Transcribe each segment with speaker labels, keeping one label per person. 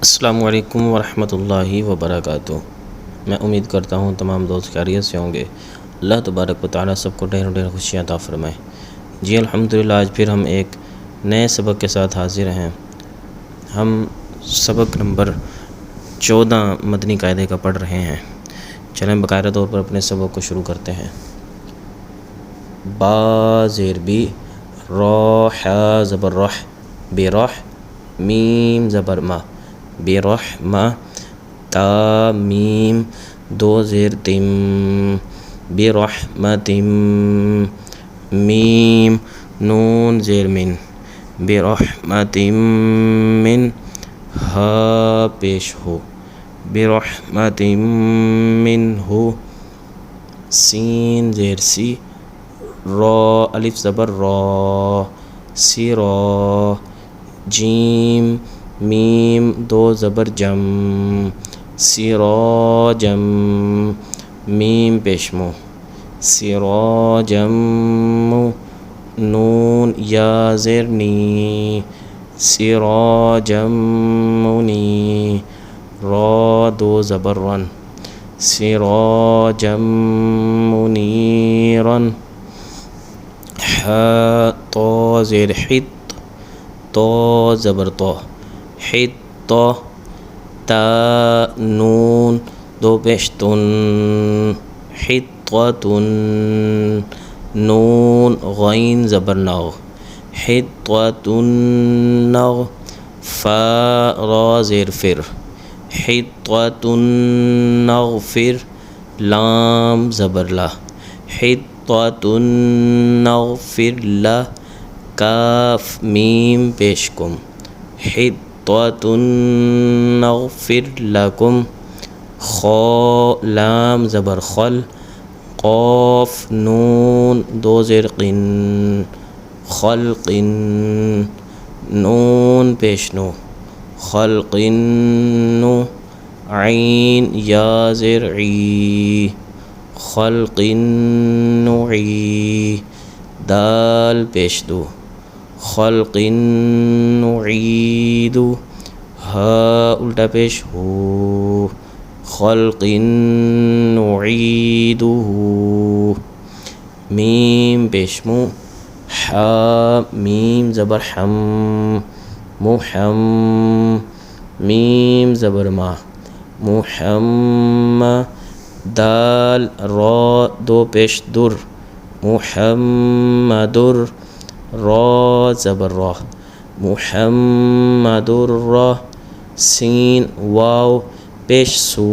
Speaker 1: السلام علیکم ورحمۃ اللہ وبرکاتہ۔ میں امید کرتا ہوں تمام دوست خیریت سے ہوں گے۔ اللہ تبارک و تعالیٰ سب کو ڈھیر ڈھیر خوشیاں عطا فرمائے۔ جی الحمدللہ، آج پھر ہم ایک نئے سبق کے ساتھ حاضر ہیں۔ ہم سبق نمبر 14 مدنی قاعدے کا پڑھ رہے ہیں۔ چلیں باقاعدہ طور پر اپنے سبق کو شروع کرتے ہیں۔ با زیر بی، را حا زبر رح، برح، میم زبر ما، برحمہ، تا میم دو زیر تم، برحمتم، میم نون زیر من، برحمتم من، ہا پیش ہو، برحمتم منہ، سین زیر سی، را الف زبر را، سرا، جیم میم دو زبر جم، سراجم، میم پیشمو، سراجم، نون یا زیر نی، سراجم منی، را دو زبر رن، سراجم منیرا، حا طا زیر حط، طا زبر طا، حط، تا نون دو پیش تن، حطۃ، نون غین زبر نغ، حطۃ نغ، فا را زیر فر، حطۃ نغفر، لام زبر لا، حطۃ نغفر لا، کاف میم پیش کم، حطۃ نغفر لکم، خا لام زبر خل، قاف نون دو زیر قن، خلق، نون پیش نو، خلق نو، عین یا زیر عی، خلق نعی، دال پیش دو، خلق نعید، ہا الٹا پیش ہو، خلق نعیدہ، میم پیش مو، حا میم زبر حم، محم، میم زبر ما، محم، دال را دو پیش در، محمدر، را زبر را، محمدر را، سین واو پیش سو،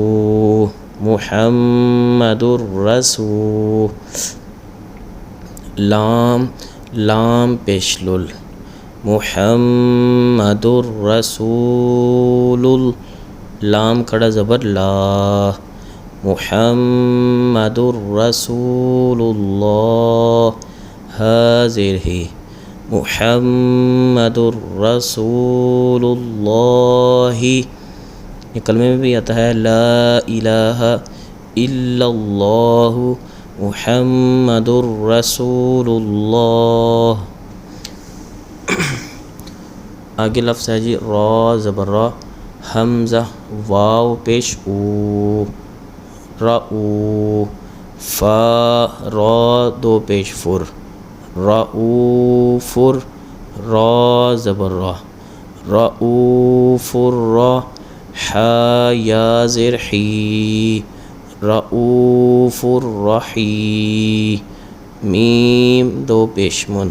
Speaker 1: محمدر رسو، لام لام پیش لل، محمدر رسول، لام کھڑا زبر لا، محمدر رسول اللہ، ہا زیر ہی، محمدر رسول اللہ، یہ کلمے میں بھی آتا ہے لا الہ الا اللہ محمدر رسول اللہ۔ آگے لفظ ہے جی را زبر را، حمزہ واو پیش او، رؤ، فا را دو پیش فر، رؤوفر، را زبر را، رؤوفر را، حا یا زیر حی، رؤوف الرحی، میم دو پیش من،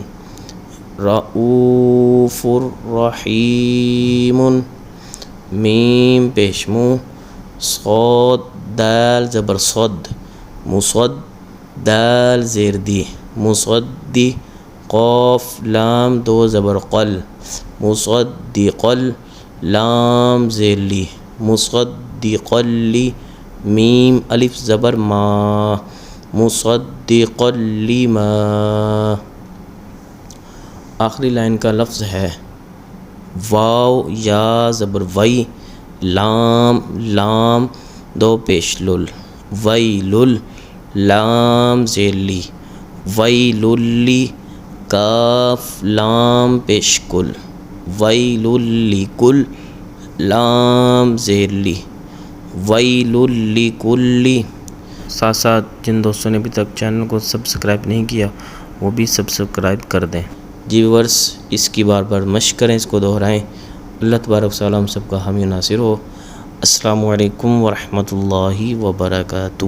Speaker 1: رؤوف الرحیم، میم پیش مو، صاد دال زبر صد، مصد، دال زیر دی، مصدی، قاف لام دو زبر قل، مصدقل، لام زیر لی، مصدقلی، میم الف زبر ما، مصدقا لما۔ آخری لائن کا لفظ ہے واو یا زبر وی، لام لام دو پیش لل، ویلل، لام زیر لی، ویللی، کاف لام پیش کل، ویل لکل، لام زیر لی، ویل لکل۔ ساتھ ساتھ جن دوستوں نے ابھی تک چینل کو سبسکرائب نہیں کیا وہ بھی سبسکرائب کر دیں۔ جی ویورس، اس کی بار بار مشق کریں، اس کو دہرائیں۔ اللہ تبارک و تعالی ہم سب کا حامی و ناصر ہو۔ السلام علیکم ورحمۃ اللہ وبرکاتہ۔